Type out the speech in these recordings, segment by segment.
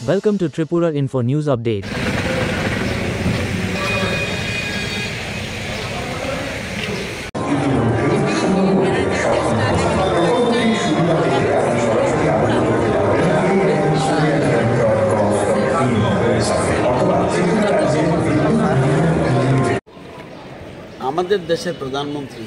Welcome to Tripura Info News Update. আমাদের দেশের প্রধানমন্ত্রী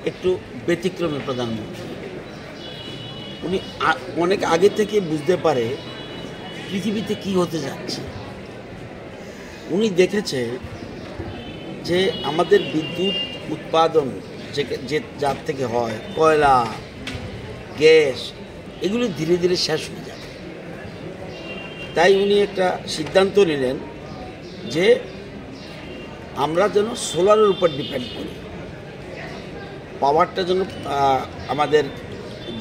একটু ব্যতিক্রমী প্রধানমন্ত্রী। উনি অনেক আগে থেকে বুঝতে পারে পৃথিবীতে কি হতে যাচ্ছে। উনি দেখেছে যে আমাদের বিদ্যুৎ উৎপাদন যে যার থেকে হয়, কয়লা, গ্যাস, এগুলি ধীরে ধীরে শেষ হয়ে যাবে। তাই উনি একটা সিদ্ধান্ত নিলেন যে আমরা যেন সোলারের উপর ডিপেন্ড করি, পাওয়ারটা যেন আমাদের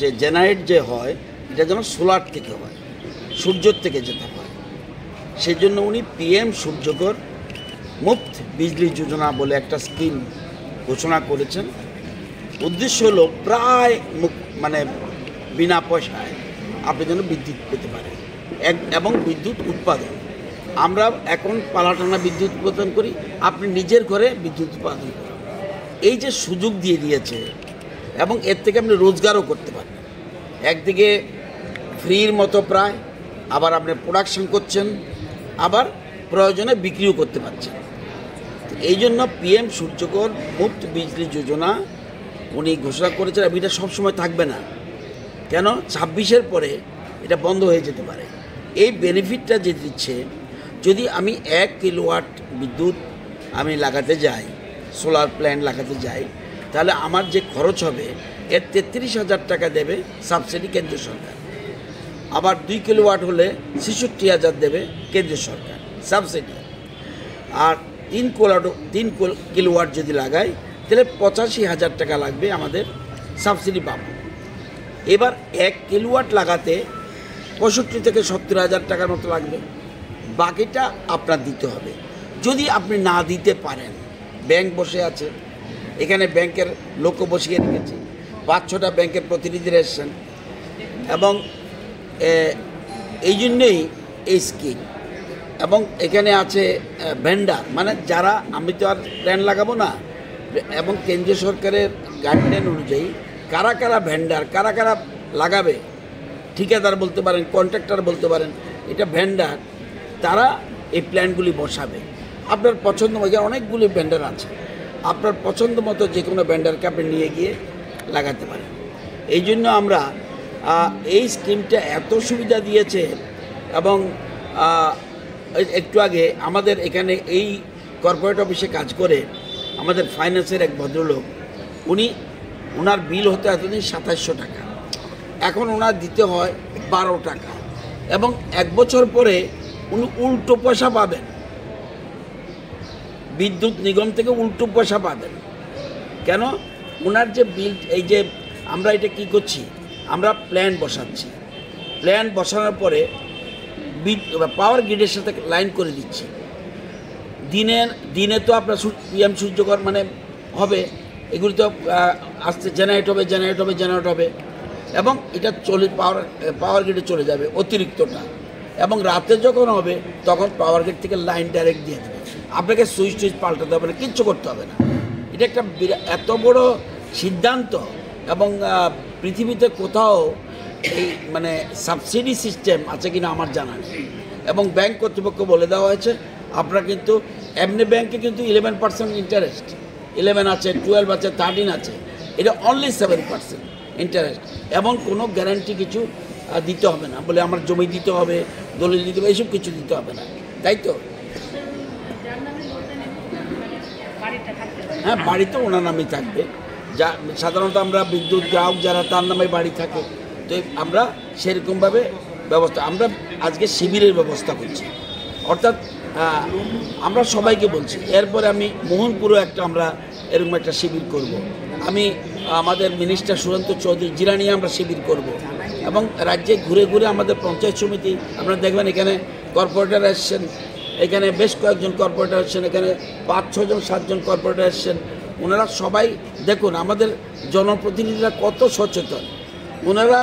যে জেনারেট যে হয় এটা যেন সোলার থেকে হয়, সূর্যের থেকে যেতে হয়। সেই জন্য উনি PM সূর্যঘর মুফত বিজলি যোজনা বলে একটা স্কিম ঘোষণা করেছেন। উদ্দেশ্য হলো প্রায় বিনা পয়সায় আপনি যেন বিদ্যুৎ পেতে পারেন এবং বিদ্যুৎ উৎপাদন। আমরা এখন পালাটানা বিদ্যুৎ উৎপাদন করি, আপনি নিজের ঘরে বিদ্যুৎ উৎপাদন করেন। এই যে সুযোগ দিয়ে দিয়েছে এবং এর থেকে আপনি রোজগারও করতে পারেন। একদিকে ফ্রির মতো প্রায়, আবার আপনি প্রোডাকশন করছেন, আবার প্রয়োজনে বিক্রিও করতে পারছেন। এই জন্য PM সূর্যঘর মুফত বিজলি যোজনা উনি ঘোষণা করেছেন। এটা সবসময় থাকবে না, কেন 26-এর পরে এটা বন্ধ হয়ে যেতে পারে। এই বেনিফিটটা যে দিচ্ছে, যদি আমি 1 কিলোওয়াট বিদ্যুৎ আমি লাগাতে যাই, সোলার প্ল্যান্ট লাগাতে যাই, তাহলে আমার যে খরচ হবে এর 33,000 টাকা দেবে সাবসিডি কেন্দ্রীয় সরকার। আবার 2 কিলোওয়াট হলে 66,000 দেবে কেন্দ্রীয় সরকার সাবসিডি। আর 3 কিলোওয়াট যদি লাগাই তাহলে 85,000 টাকা লাগবে আমাদের সাবসিডি পাবো। এবার 1 কিলোওয়াট লাগাতে 65 থেকে 70,000 টাকার মতো লাগবে। বাকিটা আপনার দিতে হবে। যদি আপনি না দিতে পারেন, ব্যাংক বসে আছে, এখানে ব্যাংকের লোকও বসিয়ে রেখেছে, 5-6টা ব্যাংকের প্রতিনিধিরা এসছেন, এবং এই জন্যেই এই স্কিম। এবং এখানে আছে ভেন্ডার, যারা, আমি তো আর প্ল্যান লাগাবো না, এবং কেন্দ্রীয় সরকারের গাইডলাইন অনুযায়ী কারা কারা ভেন্ডার, কারা কারা লাগাবে, ঠিকাদার বলতে পারেন, কন্ট্রাক্টর বলতে পারেন, এটা ভেন্ডার, তারা এই প্ল্যানগুলি বসাবে। আপনার পছন্দ মতো, অনেকগুলি ভেন্ডার আছে, আপনার পছন্দ মতো যে কোনো ভেন্ডারকে আপনি নিয়ে গিয়ে লাগাতে পারেন। এই জন্য আমরা এই স্কিমটা এত সুবিধা দিয়েছে। এবং একটু আগে আমাদের এখানে এই কর্পোরেট অফিসে কাজ করে আমাদের ফাইন্যান্সের এক ভদ্রলোক, ওনার বিল হতো এতদিন 2700 টাকা, এখন ওনার দিতে হয় 12 টাকা, এবং 1 বছর পরে উনি উল্টো পয়সা পাবেন, বিদ্যুৎ নিগম থেকে উল্টো পয়সা পাবেন। কেন? ওনার যে বিল, এই যে আমরা এটা কি করছি, আমরা প্ল্যান বসাচ্ছি, প্ল্যান বসানোর পরে পাওয়ার গ্রিডের সাথে লাইন করে দিচ্ছি। দিনে তো আপনার PM সূর্যঘর হবে, এগুলি তো আসতে জেনারেট হবে, এবং এটা পাওয়ার গ্রিডে চলে যাবে অতিরিক্তটা। এবং রাতে যখন হবে তখন পাওয়ার গ্রিড থেকে লাইন ডাইরেক্ট দিয়ে দেবে, আপনাকে সুইচ পাল্টাতে হবে না, কিচ্ছু করতে হবে না। এটা একটা এত বড় সিদ্ধান্ত, এবং পৃথিবীতে কোথাও এই সাবসিডি সিস্টেম আছে কিনা আমার জানা নেই। এবং ব্যাংক কর্তৃপক্ষ বলে দেওয়া হয়েছে, আপনারা কিন্তু এমনি ব্যাংকে কিন্তু 11% ইন্টারেস্ট, 11 আছে, 12 আছে, 13 আছে, এটা অনলি 7% ইন্টারেস্ট, এবং কোনো গ্যারান্টি কিছু দিতে হবে না, বলে আমার জমি দিতে হবে, দলিল দিতে হবে, এইসব কিছু দিতে হবে না, তাই তো? হ্যাঁ, বাড়ি তো ওনার নামেই থাকবে। যা সাধারণত আমরা বিদ্যুৎ গ্রাহক যারা, তার নামে বাড়ি থাকে, তো আমরা সেরকমভাবে ব্যবস্থা, আমরা আজকে শিবিরের ব্যবস্থা করছি। অর্থাৎ আমরা সবাইকে বলছি, এরপরে আমি মোহনপুরও আমরা এরকম একটা শিবির করব। আমি আমাদের মিনিস্টার সুরন্ত চৌধুরী জিরানি আমরা শিবির করব, এবং রাজ্যে ঘুরে ঘুরে আমাদের পঞ্চায়েত সমিতি, আপনারা দেখবেন এখানে কর্পোরেটর এসছেন, এখানে বেশ কয়েকজন কর্পোরেটর এসছেন, এখানে 5-6 জন 7 জন কর্পোরেটর এসছেন। ওনারা সবাই দেখুন আমাদের জনপ্রতিনিধিরা কত সচেতন, ওনারা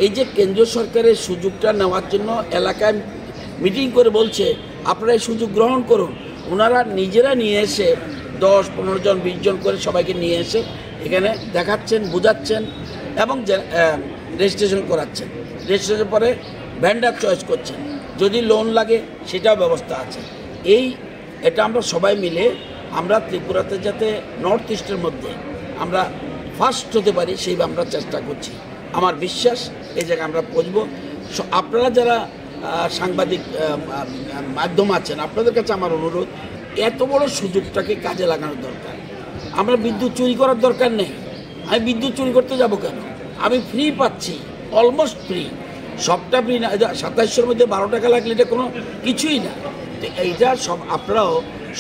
এই যে কেন্দ্রীয় সরকারের সুযোগটা নেওয়ার জন্য এলাকায় মিটিং করে বলছে আপনারা এই সুযোগ গ্রহণ করুন, ওনারা নিজেরা নিয়ে এসে 10-15 জন 20 জন করে সবাইকে নিয়ে এসে এখানে দেখাচ্ছেন, বোঝাচ্ছেন এবং রেজিস্ট্রেশন করাচ্ছেন। রেজিস্ট্রেশন পরে ভেন্ডার চয়েস করছেন, যদি লোন লাগে সেটাও ব্যবস্থা আছে। এটা আমরা সবাই মিলে আমরা ত্রিপুরাতে যাতে নর্থ ইস্টের মধ্যে আমরা ফার্স্ট হতে পারি সেইভাবে আমরা চেষ্টা করছি। আমার বিশ্বাস এই জায়গায় আমরা পৌঁছব। আপনারা যারা সাংবাদিক মাধ্যম আছেন, আপনাদের কাছে আমার অনুরোধ, এত বড় সুযোগটাকে কাজে লাগানোর দরকার। আমরা বিদ্যুৎ চুরি করার দরকার নেই। আমি বিদ্যুৎ চুরি করতে যাব কেন? আমি ফ্রি পাচ্ছি, অলমোস্ট ফ্রি, সবটা ফ্রি না। 2700-এর মধ্যে 12 টাকা লাগলে এটা কোনো কিছুই না। তো এইটা আপনারাও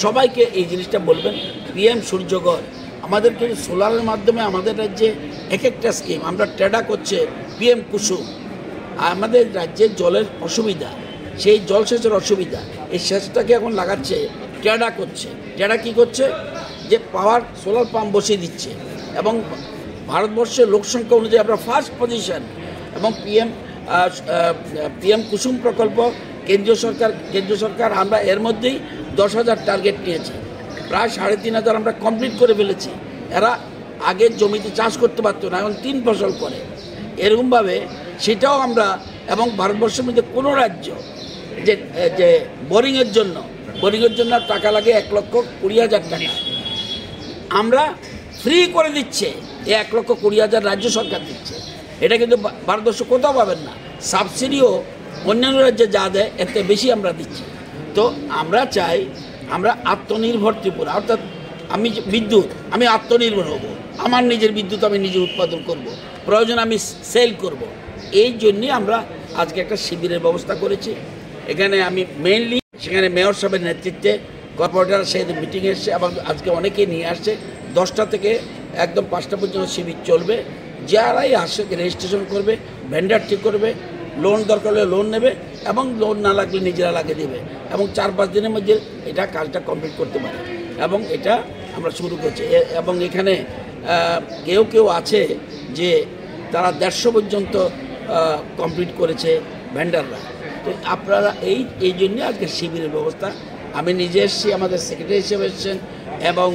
সবাইকে এই জিনিসটা বলবেন। PM সূর্যঘর আমাদের কিন্তু সোলারের মাধ্যমে আমাদের রাজ্যে এক একটা স্কিম আমরা ট্রেডা করছে। PM কুসুম আমাদের রাজ্যে জলের অসুবিধা, সেই জলসেচের অসুবিধা, এই সেচটাকে এখন লাগাচ্ছে, ট্রেডা করছে। ট্রেডা কী করছে? যে পাওয়ার সোলার পাম্প বসিয়ে দিচ্ছে এবং ভারতবর্ষের লোকসংখ্যা অনুযায়ী আমরা ফার্স্ট পজিশন। এবং PM কুসুম প্রকল্প কেন্দ্রীয় সরকার আমরা এর মধ্যেই 10,000 টার্গেট নিয়েছি, প্রায় 3,500 আমরা কমপ্লিট করে ফেলেছি। এরা আগের জমিতে চাষ করতে পারতো না, এখন 3 ফসল করে। এরকমভাবে সেটাও আমরা, এবং ভারতবর্ষের মধ্যে কোনো রাজ্য যে বোরিংয়ের জন্য টাকা লাগে 1,20,000 টাকা, আমরা ফ্রি করে দিচ্ছে। এই 1,20,000 রাজ্য সরকার দিচ্ছে। এটা কিন্তু ভারতবর্ষ কোথাও পাবেন না। সাবসিডিও অন্যান্য রাজ্যে যা দেয় এর থেকে বেশি আমরা দিচ্ছি। তো আমরা চাই আমরা আত্মনির্ভর ত্রিপুরা, অর্থাৎ আমি আত্মনির্ভর হব, আমার নিজের বিদ্যুৎ আমি নিজে উৎপাদন করব, প্রয়োজন আমি সেল করব। এই জন্যই আমরা আজকে একটা শিবিরের ব্যবস্থা করেছি। এখানে আমি মেইনলি সেখানে মেয়র সাহেবের নেতৃত্বে কর্পোরেটর সাথে মিটিং এসছে এবং আজকে অনেকেই নিয়ে আসছে। 10টা থেকে একদম 5টা পর্যন্ত শিবির চলবে। যারাই আসে রেজিস্ট্রেশন করবে, ভেন্ডার ঠিক করবে, লোন দরকার হলে লোন নেবে এবং লোন না লাগলে নিজেরা লাগিয়ে দেবে এবং 4-5 দিনের মধ্যে এটা কাজটা কমপ্লিট করতে পারে। এবং এটা আমরা শুরু করছি। এবং এখানে কেউ আছে যে তারা 150 পর্যন্ত কমপ্লিট করেছে ভেন্ডাররা। তো আপনারা এই জন্য আজকে শিবিরের ব্যবস্থা। আমি নিজে এসেছি, আমাদের সেক্রেটারি হিসেবে এসেছেন এবং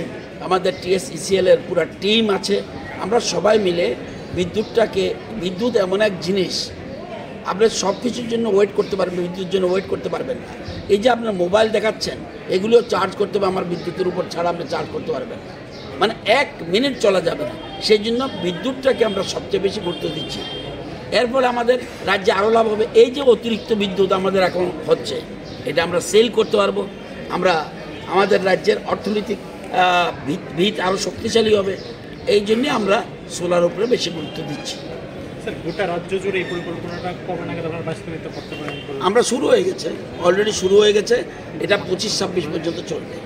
আমাদের TSECL এর পুরো টিম আছে। আমরা সবাই মিলে বিদ্যুৎ এমন এক জিনিস, আপনি সব কিছুর জন্য ওয়েট করতে পারবেন, বিদ্যুতের জন্য ওয়েট করতে পারবেন না। এই যে আপনার মোবাইল দেখাচ্ছেন, এগুলিও চার্জ করতে হবে, আমার বিদ্যুতের উপর ছাড়া আপনি চার্জ করতে পারবেন না, মানে 1 মিনিট চলা যাবে না। সেই জন্য বিদ্যুৎটাকে আমরা সবচেয়ে বেশি গুরুত্ব দিচ্ছি। এর ফলে আমাদের রাজ্যে আরও লাভ হবে। এই যে অতিরিক্ত বিদ্যুৎ আমাদের এখন হচ্ছে, এটা আমরা সেল করতে পারবো। আমাদের রাজ্যের অর্থনৈতিক ভিত আরও শক্তিশালী হবে। এই জন্যে আমরা সোলার উপরে বেশি গুরুত্ব দিচ্ছি। গোটা রাজ্য জুড়ে এই পরিকল্পনাটা কবে নাগাদ আপনারা বাস্তবায়িত করতে পারেন? আমরা শুরু হয়ে গেছে, অলরেডি শুরু হয়ে গেছে। এটা 25-26 পর্যন্ত চলবে।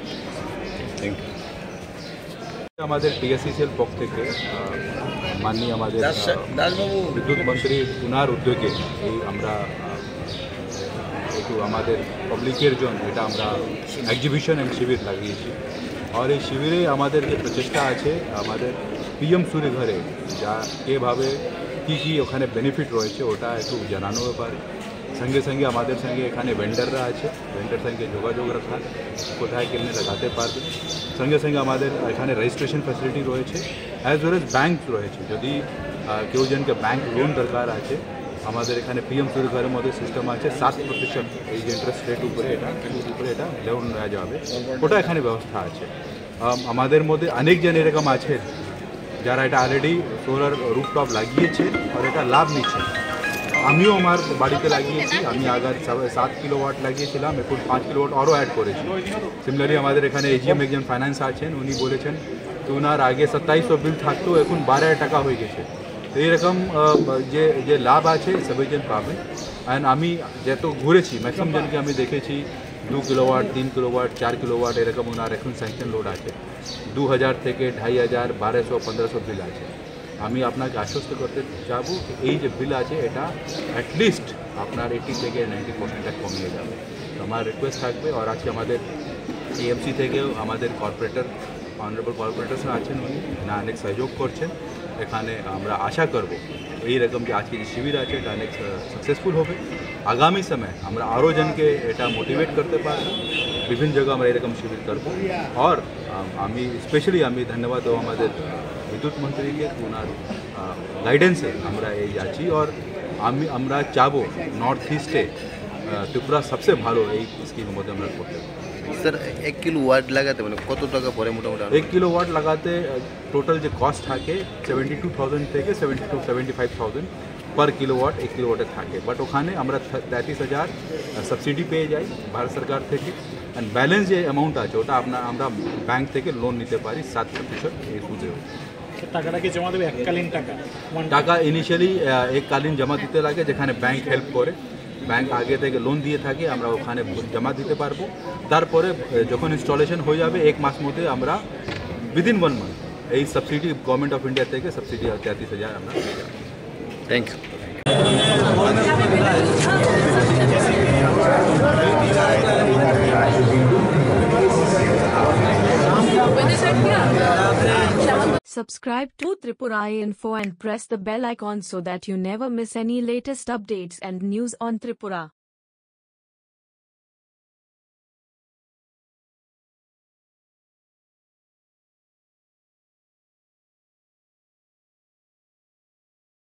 আমাদের TSECL পক্ষ থেকে মাননীয় আমাদের বিদ্যুৎ মন্ত্রী উনার উদ্যোগে এই আমরা একটু আমাদের পাবলিকের জন্য এটা আমরা এক্সিবিশন এন্ড শিবির লাগিয়েছি। আর এই শিবিরে আমাদের যে প্রচেষ্টা আছে, আমাদের PM সূর্যঘরে যা এভাবে কী ওখানে বেনিফিট রয়েছে ওটা একটু জানানো ব্যাপারে। সঙ্গে আমাদের সঙ্গে এখানে ভেন্ডাররা আছে, ভেন্ডার সঙ্গে যোগাযোগ রাখা, কোথায় কেমনে লাগাতে পারবে। সঙ্গে আমাদের এখানে রেজিস্ট্রেশন ফ্যাসিলিটি রয়েছে, অ্যাজ ওয়েল এজ ব্যাঙ্ক রয়েছে। যদি কেউ জনকে ব্যাঙ্ক লোন দরকার আছে, আমাদের এখানে PM সূর্যঘরের মধ্যে সিস্টেম আছে 7% এই যে ইন্টারেস্ট রেট উপরে এটা লোন নেওয়া যাবে, ওটা এখানে ব্যবস্থা আছে। আমাদের মধ্যে অনেকজন এরকম আছে যারা এটা অলরেডি সোলার রুফটপ লাগিয়েছে আর এটা লাভ নিচ্ছে। আমিও আমার বাড়িতে লাগিয়েছি। আমি আগে 7 কিলোওয়াট লাগিয়েছিলাম, এখন 5 কিলোওয়াট আরও অ্যাড করেছি। সিমিলারলি আমাদের এখানে AGM একজন ফাইন্যান্স আছেন, উনি বলেছেন তো ওনার আগে 2700 বিল থাকতো, এখন 12 টাকা হয়ে গেছে। তো এইরকম যে লাভ আছে সবাইজন পাবে। অ্যান্ড আমি যত ঘুরেছি ম্যাক্সিমাম জনকে আমি দেখেছি 2 কিলোওয়াট, 3 কিলোওয়াট, 4 কিলোওয়াট এরকম ওনার এখন স্যাংশন লোড আছে। 2000 থেকে 2500, 1200, 1500 বিল আছে। আমি আপনাকে আশ্বস্ত করতে চাবো যে এই যে বিল আছে এটা অ্যাটলিস্ট আপনার 80 থেকে 90% কমিয়ে যাবে। তো আমার রিকোয়েস্ট থাকবে। আর আজকে আমাদের AMC থেকেও আমাদের কর্পোরেটর অনারেবল কর্পোরেটরস আছেন, উনি অনেক সহযোগ করছেন এখানে আমরা আশা করব এইরকম যে আজকে যে শিবির আছে এটা অনেক সাকসেসফুল হবে। আগামী সময় আমরা আরও জনকে এটা মোটিভেট করতে পারবো, বিভিন্ন জায়গায় আমরা এরকম শিবির করব। আর আমি স্পেশালি ধন্যবাদ দেবো আমাদের বিদ্যুৎ মন্ত্রীকে, ওনার গাইডেন্সে আমরা এই যাচ্ছি। আর আমরা চাবো নর্থ ইস্টে ত্রিপুরা সবচেয়ে ভালো এই স্কিমের মধ্যে আমরা করতে পারি। স্যার 1 কিলো ওয়াট লাগাতে মানে কত টাকা পড়ে মোটামুটি? 1 কিলো ওয়াট লাগাতে টোটাল যে কস্ট থাকে 72,000 থেকে 75,000 पर किलोवाट 1 किलोवाटे থাকে। বাট ওখানে আমরা 33,000 সাবসিডি পেয়ে যাই ভারত সরকার থেকে। অ্যান্ড ব্যালেন্স যে অ্যামাউন্ট আছে ওটা আমরা ব্যাংক থেকে লোন নিতে পারি 7% এই সুদে। টাকাটা কি জমা দেবে এককালীন টাকা? টাকা ইনিশিয়ালি এককালীন জমা দিতে লাগে, যেখানে ব্যাংক হেল্প করে, ব্যাংক আগে থেকে লোন দিয়ে থাকে, আমরা ওখানে জমা দিতে পারবো। তারপরে যখন ইনস্টলেশন হয়ে যাবে 1 মাস মধ্যে আমরা উইদিন 1 মান্থ এই সাবসিডি গভর্নমেন্ট অফ ইন্ডিয়া থেকে সাবসিডি 33,000 আমরা পেয়ে যাবো। Thank you. Subscribe to Tripura Info and press the bell icon so that you never miss any latest updates and news on Tripura.